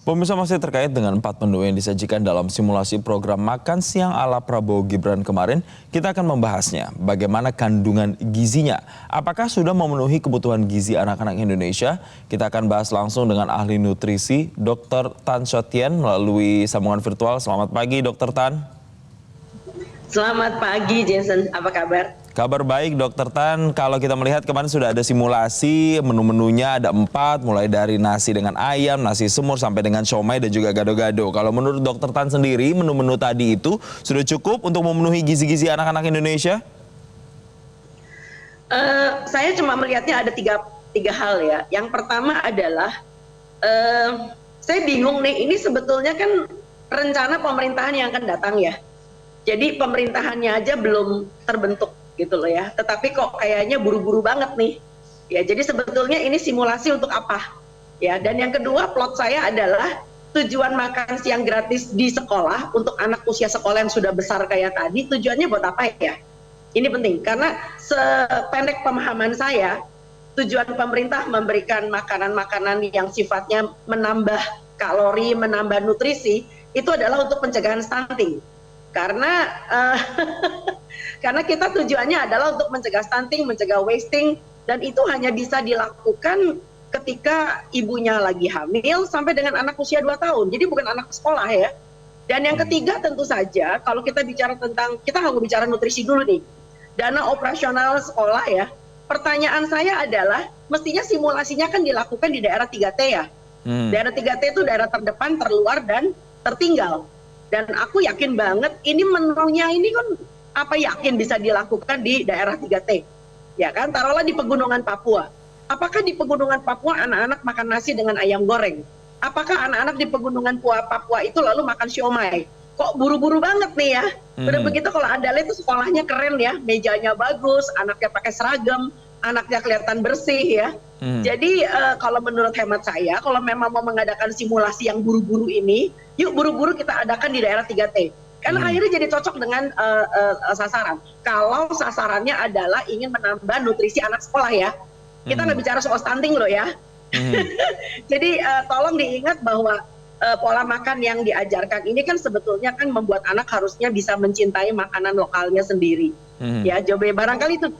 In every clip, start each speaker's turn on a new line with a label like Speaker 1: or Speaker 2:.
Speaker 1: Pemirsa, masih terkait dengan 4 menu yang disajikan dalam simulasi program makan siang ala Prabowo Gibran kemarin, kita akan membahasnya. Bagaimana kandungan gizinya? Apakah sudah memenuhi kebutuhan gizi anak-anak Indonesia? Kita akan bahas langsung dengan ahli nutrisi, Dr. Tan Shotian melalui sambungan virtual. Selamat pagi, Dr. Tan.
Speaker 2: Selamat pagi, Jason. Apa kabar?
Speaker 1: Kabar baik, Dr. Tan. Kalau kita melihat kemarin sudah ada simulasi, menu-menunya ada 4, mulai dari nasi dengan ayam, nasi semur, sampai dengan siomay dan juga gado-gado. Kalau menurut Dr. Tan sendiri, menu-menu tadi itu sudah cukup untuk memenuhi gizi-gizi anak-anak Indonesia?
Speaker 2: Saya cuma melihatnya ada tiga hal ya. Yang pertama adalah, saya bingung nih, ini sebetulnya kan rencana pemerintahan yang akan datang ya. Jadi pemerintahannya aja belum terbentuk gitu loh ya, tetapi kok kayaknya buru-buru banget nih ya. Jadi sebetulnya ini simulasi untuk apa ya. Dan yang kedua, plot saya adalah tujuan makan siang gratis di sekolah untuk anak usia sekolah yang sudah besar kayak tadi, tujuannya buat apa ya? Ini penting karena sependek pemahaman saya, tujuan pemerintah memberikan makanan-makanan yang sifatnya menambah kalori, menambah nutrisi, itu adalah untuk pencegahan stunting. Karena kita tujuannya adalah untuk mencegah stunting, mencegah wasting, dan itu hanya bisa dilakukan ketika ibunya lagi hamil sampai dengan anak usia 2 tahun. Jadi bukan anak sekolah ya. Dan yang ketiga tentu saja, kalau kita bicara tentang, kita harus bicara nutrisi dulu nih. Dana operasional sekolah ya. Pertanyaan saya adalah, mestinya simulasinya kan dilakukan di daerah 3T ya. Daerah 3T itu daerah terdepan, terluar, dan tertinggal. Dan aku yakin banget ini menunya ini kan apa yakin bisa dilakukan di daerah 3T. Ya kan, taruhlah di pegunungan Papua. Apakah di pegunungan Papua anak-anak makan nasi dengan ayam goreng? Apakah anak-anak di pegunungan Papua itu lalu makan siomay? Kok buru-buru banget nih ya? Udah begitu kalau Andale itu sekolahnya keren ya, mejanya bagus, anaknya pakai seragam, anaknya kelihatan bersih ya. Jadi kalau menurut hemat saya, kalau memang mau mengadakan simulasi yang buru-buru ini, yuk buru-buru kita adakan di daerah 3T. Karena akhirnya jadi cocok dengan sasaran. Kalau sasarannya adalah ingin menambah nutrisi anak sekolah ya. Kita nggak bicara soal stunting loh ya. Jadi tolong diingat bahwa pola makan yang diajarkan ini kan sebetulnya kan membuat anak harusnya bisa mencintai makanan lokalnya sendiri. Ya, Jobe, barangkali itu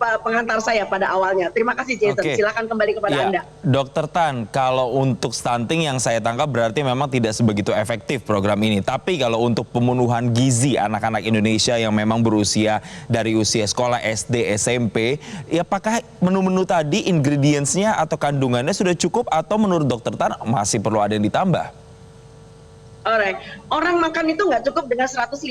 Speaker 2: pengantar saya pada awalnya. Terima kasih, Jason. Silakan kembali kepada Anda.
Speaker 1: Dr. Tan, kalau untuk stunting yang saya tangkap berarti memang tidak sebegitu efektif program ini. Tapi kalau untuk pemenuhan gizi anak-anak Indonesia yang memang berusia dari usia sekolah SD, SMP, ya apakah menu-menu tadi ingredients-nya atau kandungannya sudah cukup atau menurut Dr. Tan masih perlu ada yang ditambah?
Speaker 2: Alright, orang makan itu nggak cukup dengan 150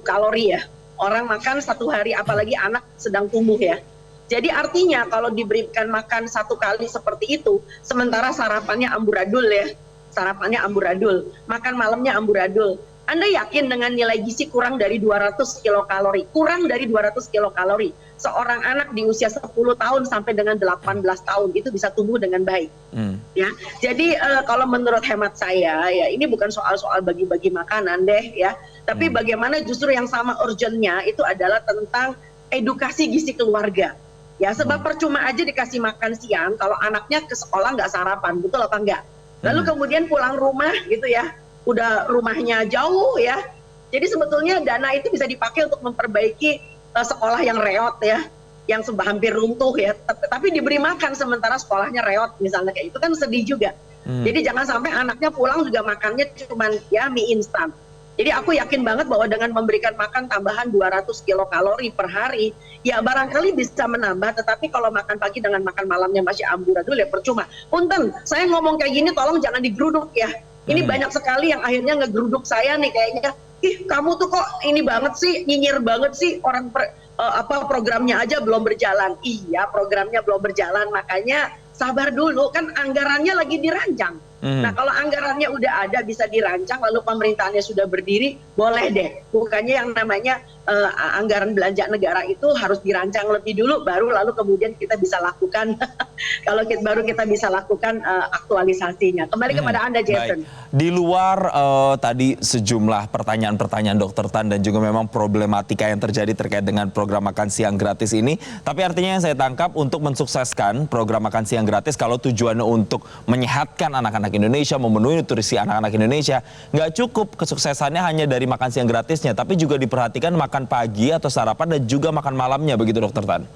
Speaker 2: kalori ya. Orang makan satu hari, apalagi anak sedang tumbuh ya. Jadi artinya kalau diberikan makan satu kali seperti itu, sementara sarapannya amburadul ya, sarapannya amburadul, makan malamnya amburadul. Anda yakin dengan nilai gizi kurang dari 200 kilokalori, kurang dari 200 kilokalori, seorang anak di usia 10 tahun sampai dengan 18 tahun itu bisa tumbuh dengan baik. Ya, jadi kalau menurut hemat saya ya ini bukan soal bagi-bagi makanan deh ya, tapi bagaimana justru yang sama urgentnya itu adalah tentang edukasi gizi keluarga. Ya, sebab percuma aja dikasih makan siang kalau anaknya ke sekolah nggak sarapan, betul apa enggak? Lalu kemudian pulang rumah gitu ya, udah rumahnya jauh ya. Jadi sebetulnya dana itu bisa dipakai untuk memperbaiki sekolah yang reot ya, yang hampir runtuh ya, tapi diberi makan sementara sekolahnya reot misalnya, kayak itu kan sedih juga. Jadi jangan sampai anaknya pulang juga makannya cuman ya mie instan. Jadi aku yakin banget bahwa dengan memberikan makan tambahan 200 kilokalori per hari, ya barangkali bisa menambah, tetapi kalau makan pagi dengan makan malamnya masih amburadul ya percuma. Punten, saya ngomong kayak gini tolong jangan digeruduk ya. Ini banyak sekali yang akhirnya ngegeruduk saya nih kayaknya, ih kamu tuh kok ini banget sih, nyinyir banget sih, orang programnya aja belum berjalan. Iya, programnya belum berjalan, makanya sabar dulu, kan anggarannya lagi dirancang. Nah kalau anggarannya udah ada, bisa dirancang, lalu pemerintahannya sudah berdiri, boleh deh. Bukannya yang namanya anggaran belanja negara itu harus dirancang lebih dulu, baru lalu kemudian kita bisa lakukan baru kita bisa lakukan aktualisasinya. Kembali kepada Anda, Jason.
Speaker 1: Baik. Di luar tadi sejumlah pertanyaan-pertanyaan Dokter Tan dan juga memang problematika yang terjadi terkait dengan program makan siang gratis ini, tapi artinya yang saya tangkap untuk mensukseskan program makan siang gratis, kalau tujuannya untuk menyehatkan anak-anak Indonesia, memenuhi nutrisi anak-anak Indonesia, nggak cukup kesuksesannya hanya dari makan siang gratisnya, tapi juga diperhatikan makan pagi atau sarapan dan juga makan malamnya, begitu Dokter Tan?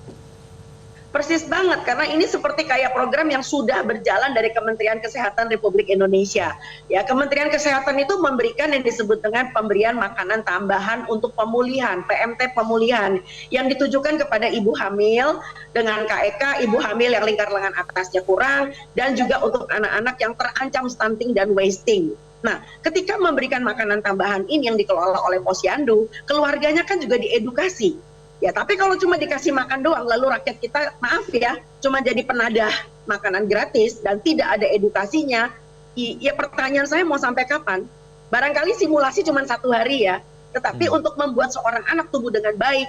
Speaker 2: Persis banget, karena ini seperti kayak program yang sudah berjalan dari Kementerian Kesehatan Republik Indonesia. Ya, Kementerian Kesehatan itu memberikan yang disebut dengan pemberian makanan tambahan untuk pemulihan, PMT pemulihan, yang ditujukan kepada ibu hamil dengan KEK, ibu hamil yang lingkar lengan atasnya kurang, dan juga untuk anak-anak yang terancam stunting dan wasting. Nah, ketika memberikan makanan tambahan ini yang dikelola oleh Posyandu, keluarganya kan juga diedukasi. Ya, tapi kalau cuma dikasih makan doang, lalu rakyat kita, maaf ya, cuma jadi penadah makanan gratis dan tidak ada edukasinya, ya pertanyaan saya mau sampai kapan? Barangkali simulasi cuma 1 hari ya, tetapi untuk membuat seorang anak tumbuh dengan baik,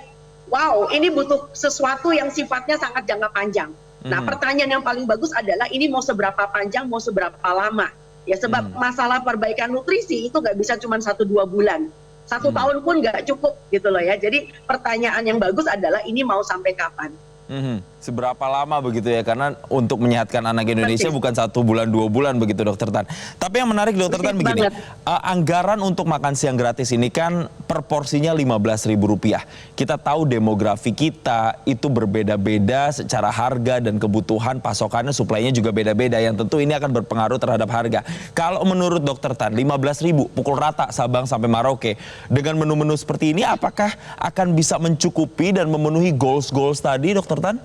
Speaker 2: wow, ini butuh sesuatu yang sifatnya sangat jangka panjang. Nah, pertanyaan yang paling bagus adalah ini mau seberapa panjang, mau seberapa lama? Ya, sebab masalah perbaikan nutrisi itu nggak bisa cuma 1-2 bulan. 1 tahun pun nggak cukup gitu loh ya. Jadi pertanyaan yang bagus adalah ini mau sampai kapan?
Speaker 1: Seberapa lama begitu ya, karena untuk menyehatkan anak Indonesia bukan 1 bulan 2 bulan begitu Dokter Tan. Tapi yang menarik Dokter Tan begini, anggaran untuk makan siang gratis ini kan per porsinya Rp15.000. Kita tahu demografi kita itu berbeda-beda secara harga dan kebutuhan pasokannya, suplainya juga beda-beda, yang tentu ini akan berpengaruh terhadap harga. Kalau menurut Dokter Tan, Rp15.000 pukul rata Sabang sampai Merauke dengan menu-menu seperti ini, apakah akan bisa mencukupi dan memenuhi goals-goals tadi Dokter Tan?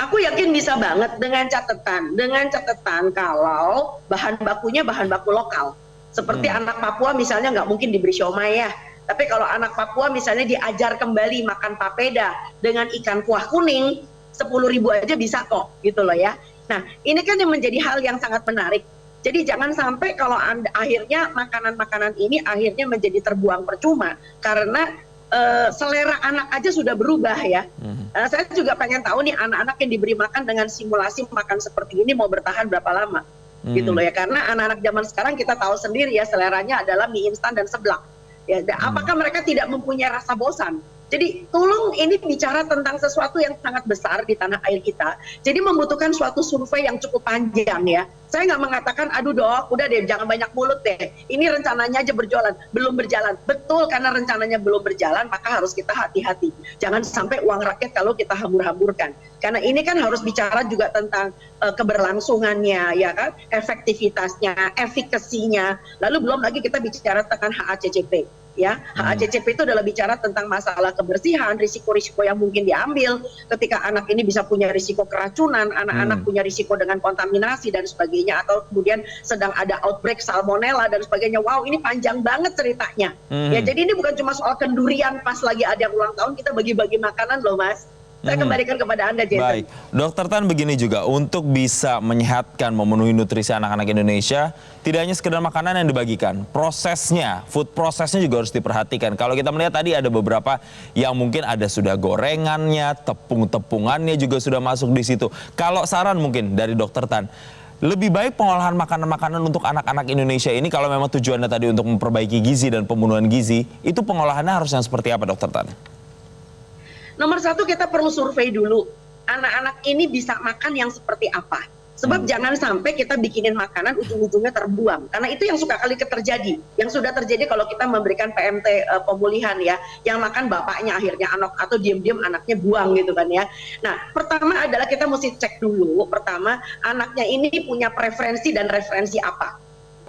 Speaker 2: Aku yakin bisa banget dengan catatan kalau bahan bakunya bahan baku lokal. Seperti anak Papua misalnya nggak mungkin diberi siomay ya. Tapi kalau anak Papua misalnya diajar kembali makan papeda dengan ikan kuah kuning, 10.000 aja bisa kok gitu loh ya. Nah, ini kan yang menjadi hal yang sangat menarik. Jadi jangan sampai kalau akhirnya makanan-makanan ini akhirnya menjadi terbuang percuma karena selera anak aja sudah berubah ya. Saya juga pengen tahu nih anak-anak yang diberi makan dengan simulasi makan seperti ini mau bertahan berapa lama gitu loh ya. Karena anak-anak zaman sekarang kita tahu sendiri ya, seleranya adalah mie instan dan seblak. Ya, apakah mereka tidak mempunyai rasa bosan? Jadi tolong ini bicara tentang sesuatu yang sangat besar di tanah air kita. Jadi membutuhkan suatu survei yang cukup panjang ya. Saya nggak mengatakan, aduh dok, udah deh jangan banyak mulut deh. Ini rencananya aja belum berjalan. Betul, karena rencananya belum berjalan, maka harus kita hati-hati. Jangan sampai uang rakyat kalau kita hambur-hamburkan. Karena ini kan harus bicara juga tentang keberlangsungannya, ya kan, efektivitasnya, efikasinya. Lalu belum lagi kita bicara tentang HACCP. Ya, HACCP itu adalah bicara tentang masalah kebersihan, risiko-risiko yang mungkin diambil ketika anak ini bisa punya risiko keracunan, anak-anak punya risiko dengan kontaminasi dan sebagainya, atau kemudian sedang ada outbreak salmonella dan sebagainya. Wow, ini panjang banget ceritanya. Ya, jadi ini bukan cuma soal kendurian pas lagi ada yang ulang tahun kita bagi-bagi makanan loh, Mas. Saya kembalikan kepada Anda, Jason.
Speaker 1: Baik, Dokter Tan begini juga, untuk bisa menyehatkan, memenuhi nutrisi anak-anak Indonesia, tidak hanya sekedar makanan yang dibagikan, prosesnya, food prosesnya juga harus diperhatikan. Kalau kita melihat tadi ada beberapa yang mungkin ada sudah gorengannya, tepung-tepungannya juga sudah masuk di situ. Kalau saran mungkin dari Dokter Tan, lebih baik pengolahan makanan-makanan untuk anak-anak Indonesia ini, kalau memang tujuannya tadi untuk memperbaiki gizi dan pemenuhan gizi, itu pengolahannya harus yang seperti apa Dokter Tan?
Speaker 2: Nomor 1, kita perlu survei dulu. Anak-anak ini bisa makan yang seperti apa. Sebab jangan sampai kita bikinin makanan ujung-ujungnya terbuang. Karena itu yang suka kali terjadi. Yang sudah terjadi kalau kita memberikan PMT pemulihan ya. Yang makan bapaknya akhirnya anak, atau diam-diam anaknya buang gitu kan ya. Nah, pertama adalah kita mesti cek dulu. Pertama, anaknya ini punya preferensi dan referensi apa.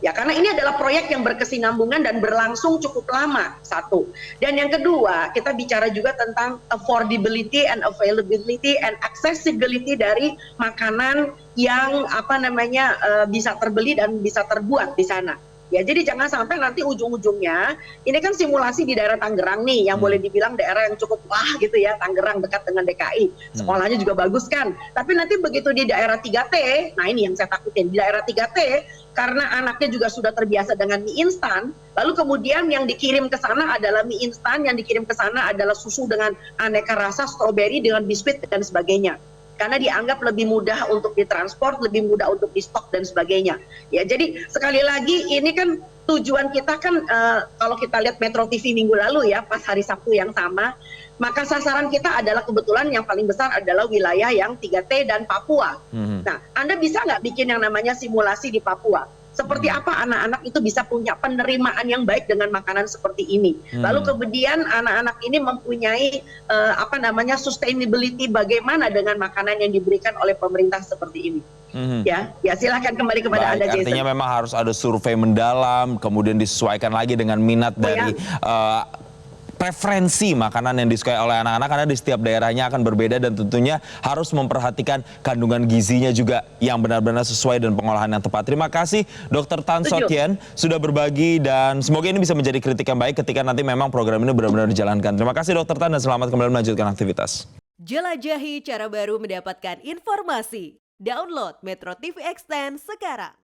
Speaker 2: Ya, karena ini adalah proyek yang berkesinambungan dan berlangsung cukup lama, 1. Dan yang kedua, kita bicara juga tentang affordability and availability and accessibility dari makanan yang bisa terbeli dan bisa terbuat di sana. Ya, jadi jangan sampai nanti ujung-ujungnya, ini kan simulasi di daerah Tangerang nih, yang boleh dibilang daerah yang cukup wah gitu ya, Tangerang dekat dengan DKI, sekolahnya juga bagus kan. Tapi nanti begitu di daerah 3T, nah ini yang saya takutin, di daerah 3T, karena anaknya juga sudah terbiasa dengan mie instan, lalu kemudian yang dikirim ke sana adalah mie instan, yang dikirim ke sana adalah susu dengan aneka rasa, stroberi dengan biskuit dan sebagainya. karena dianggap lebih mudah untuk ditransport, lebih mudah untuk di stok dan sebagainya. Ya, jadi sekali lagi ini kan tujuan kita kan kalau kita lihat Metro TV minggu lalu ya, pas hari Sabtu yang sama, maka sasaran kita adalah kebetulan yang paling besar adalah wilayah yang 3T dan Papua. Nah, Anda bisa nggak bikin yang namanya simulasi di Papua? Seperti apa anak-anak itu bisa punya penerimaan yang baik dengan makanan seperti ini. Lalu kemudian anak-anak ini mempunyai sustainability bagaimana dengan makanan yang diberikan oleh pemerintah seperti ini. Ya silakan kembali kepada Anda, Jason.
Speaker 1: Artinya memang harus ada survei mendalam, kemudian disesuaikan lagi dengan minat dari preferensi makanan yang disukai oleh anak-anak, karena di setiap daerahnya akan berbeda dan tentunya harus memperhatikan kandungan gizinya juga yang benar-benar sesuai dan pengolahan yang tepat. Terima kasih Dr. Tan Sotien sudah berbagi dan semoga ini bisa menjadi kritik yang baik ketika nanti memang program ini benar-benar dijalankan. Terima kasih Dr. Tan dan selamat kembali melanjutkan aktivitas.
Speaker 3: Jelajahi cara baru mendapatkan informasi. Download Metro TV Extend sekarang.